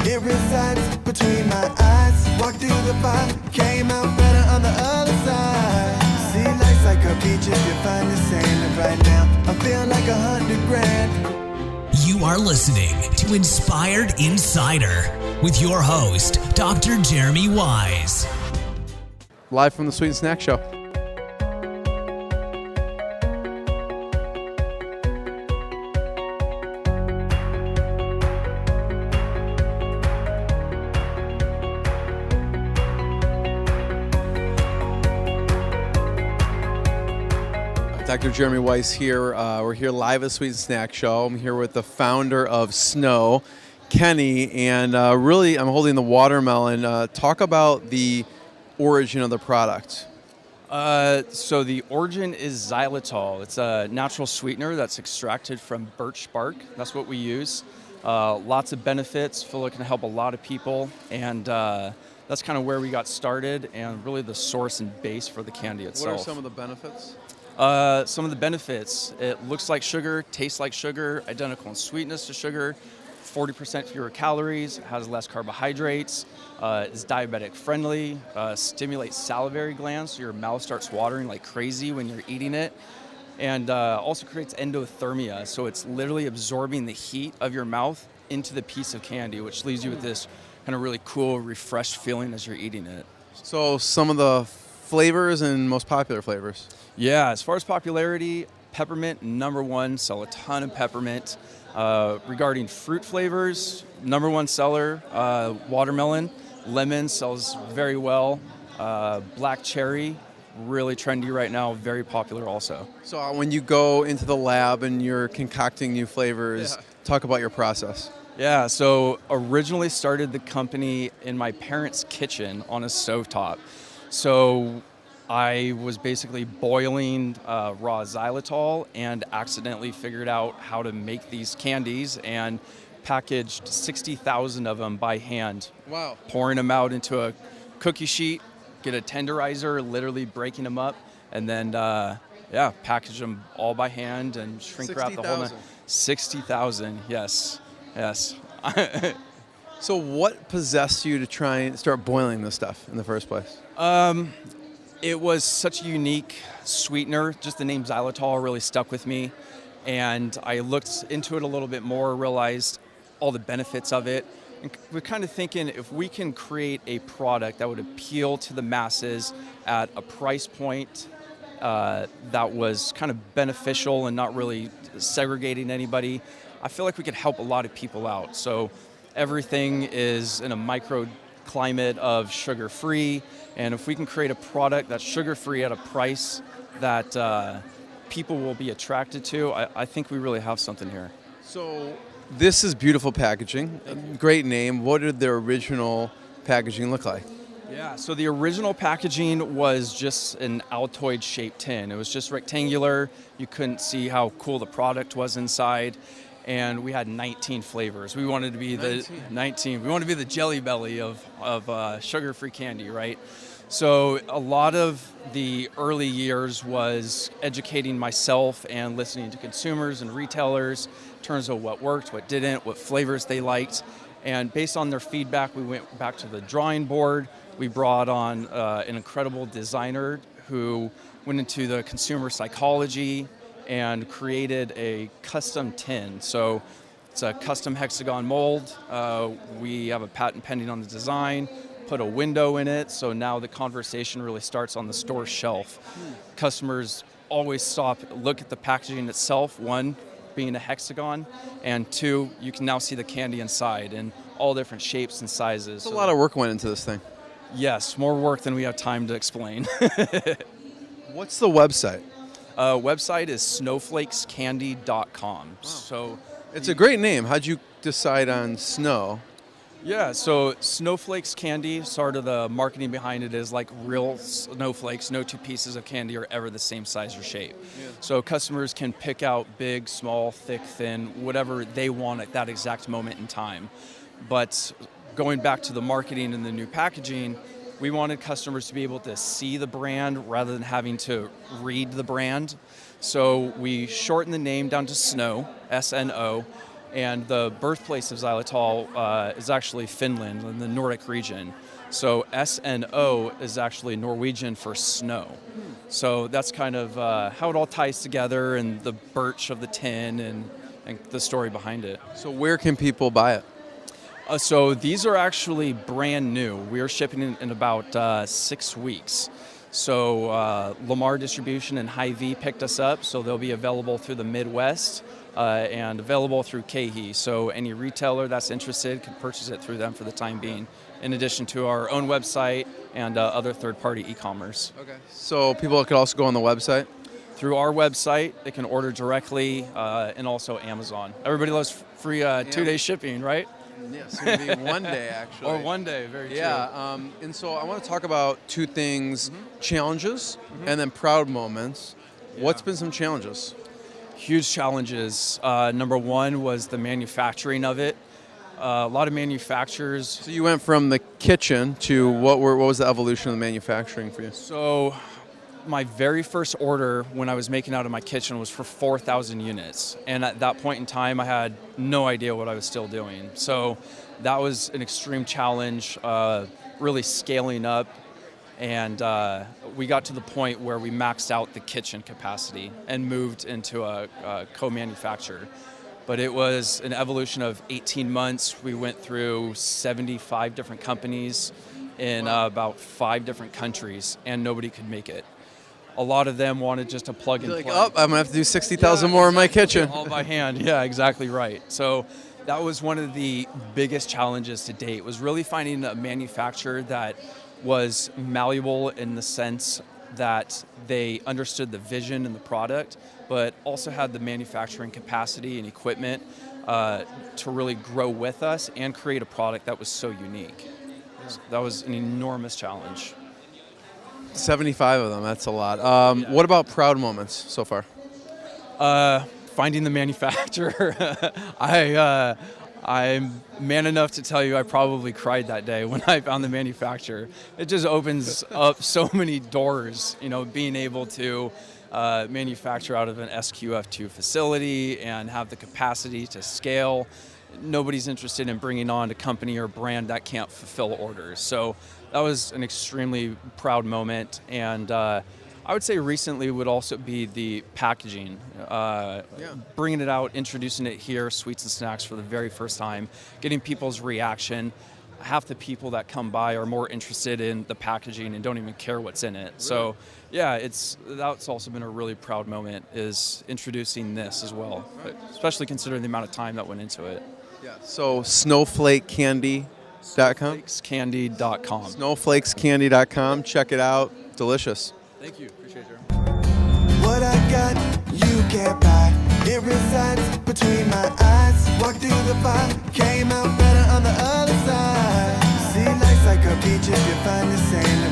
It resides between my eyes. Walked through the fire, came out better on the other side. See, life's like a beach if you find the sand. And right now, I feel like 100 grand. You are listening to Inspired Insider with your host, Dr. Jeremy Wise. Live from the Sweet and Snack Show. Dr. Jeremy Weiss here. We're here live at Sweet and Snack Show. I'm here with the founder of Snow, Kenney, and really I'm holding the watermelon. Talk about the origin of the product. So the origin is xylitol. It's a natural sweetener that's extracted from birch bark. That's what we use. Lots of benefits. Feel like it can help a lot of people, and that's kind of where we got started, and really the source and base for the candy itself. What are some of the benefits? Some of the benefits: it looks like sugar, tastes like sugar, identical in sweetness to sugar, 40% fewer calories, has less carbohydrates, is diabetic friendly, stimulates salivary glands, so your mouth starts watering like crazy when you're eating it, and also creates endothermia, so it's literally absorbing the heat of your mouth into the piece of candy, which leaves you with this kind of really cool, refreshed feeling as you're eating it. So some of the flavors and most popular flavors. Yeah, as far as popularity, peppermint, number one, sell a ton of peppermint. Regarding fruit flavors, number one seller, watermelon. Lemon sells very well. Black cherry, really trendy right now, very popular also. So when you go into the lab and you're concocting new flavors, talk about your process. Yeah, so originally started the company in my parents' kitchen on a stovetop. So I was basically boiling raw xylitol and accidentally figured out how to make these candies and packaged 60,000 of them by hand. Wow. Pouring them out into a cookie sheet, get a tenderizer, literally breaking them up, and then package them all by hand and shrink wrap the whole thing. 60,000, yes. So what possessed you to try and start boiling this stuff in the first place? It was such a unique sweetener. Just the name xylitol really stuck with me. And I looked into it a little bit more, realized all the benefits of it. And we're kind of thinking if we can create a product that would appeal to the masses at a price point that was kind of beneficial and not really segregating anybody, I feel like we could help a lot of people out. So everything is in a microclimate of sugar-free, and if we can create a product that's sugar-free at a price that people will be attracted to, I think we really have something here. So this is beautiful packaging, great name. What did the original packaging look like? Yeah, so the original packaging was just an Altoid-shaped tin. It was just rectangular. You couldn't see how cool the product was inside. And we had 19 flavors. We wanted to be the 19. We wanted to be the Jelly Belly of sugar-free candy, right? So a lot of the early years was educating myself and listening to consumers and retailers in terms of what worked, what didn't, what flavors they liked. And based on their feedback, we went back to the drawing board. We brought on an incredible designer who went into the consumer psychology and created a custom tin. So it's a custom hexagon mold. We have a patent pending on the design, put a window in it, so now the conversation really starts on the store shelf. Customers always stop, look at the packaging itself, one, being a hexagon, and two, you can now see the candy inside in all different shapes and sizes. A lot of work went into this thing. Yes, more work than we have time to explain. What's the website? Website is snowflakescandy.com. Wow. So it's a great name. How'd you decide on snow? Yeah, so Snowflakes Candy, sort of the marketing behind it is like real snowflakes. No two pieces of candy are ever the same size or shape. Yeah. So customers can pick out big, small, thick, thin, whatever they want at that exact moment in time. But going back to the marketing and the new packaging, we wanted customers to be able to see the brand rather than having to read the brand. So we shortened the name down to Snow, S-N-O, And the birthplace of xylitol is actually Finland in the Nordic region. So SNO is actually Norwegian for snow. So that's kind of how it all ties together, and the birch of the tin and the story behind it. So where can people buy it? So these are actually brand new. We are shipping in about 6 weeks. So Lamar Distribution and Hy-Vee picked us up, so they'll be available through the Midwest and available through KeHE. So any retailer that's interested can purchase it through them for the time being, in addition to our own website and other third-party e-commerce. Okay. So people could also go on the website? Through our website, they can order directly, and also Amazon. Everybody loves free 2-day shipping, right? Yes, it would be 1 day actually. Or 1 day, very true. Yeah, and so I want to talk about two things, challenges and then proud moments. Yeah. What's been some challenges? Huge challenges. Number one was the manufacturing of it. A lot of manufacturers. So you went from the kitchen to what was the evolution of the manufacturing for you? So my very first order when I was making out of my kitchen was for 4,000 units. And at that point in time, I had no idea what I was still doing. So that was an extreme challenge, really scaling up. And we got to the point where we maxed out the kitchen capacity and moved into a co-manufacturer. But it was an evolution of 18 months. We went through 75 different companies in about 5 different countries, and nobody could make it. A lot of them wanted just a plug and play. I'm going to have to do 60,000 more in my kitchen. All by hand. Yeah, exactly right. So that was one of the biggest challenges to date, was really finding a manufacturer that was malleable in the sense that they understood the vision and the product, but also had the manufacturing capacity and equipment to really grow with us and create a product that was so unique. So that was an enormous challenge. 75 of them, that's a lot. What about proud moments so far? Finding the manufacturer. I'm man enough to tell you I probably cried that day when I found the manufacturer. It just opens up so many doors, being able to manufacture out of an SQF2 facility and have the capacity to scale. Nobody's interested in bringing on a company or brand that can't fulfill orders. So that was an extremely proud moment. And I would say recently would also be the packaging. Bringing it out, introducing it here, Sweets and Snacks, for the very first time, getting people's reaction. Half the people that come by are more interested in the packaging and don't even care what's in it. Really? So yeah, that's also been a really proud moment, is introducing this as well, but especially considering the amount of time that went into it. Yeah. So SnowflakeCandy.com? SnowflakesCandy.com. SnowflakesCandy.com. Check it out. Delicious. Thank you. Appreciate you. What I got, you can't buy. It resides between my eyes. Walked through the fire, came out better on the other side. See, life's like a beach if you find the same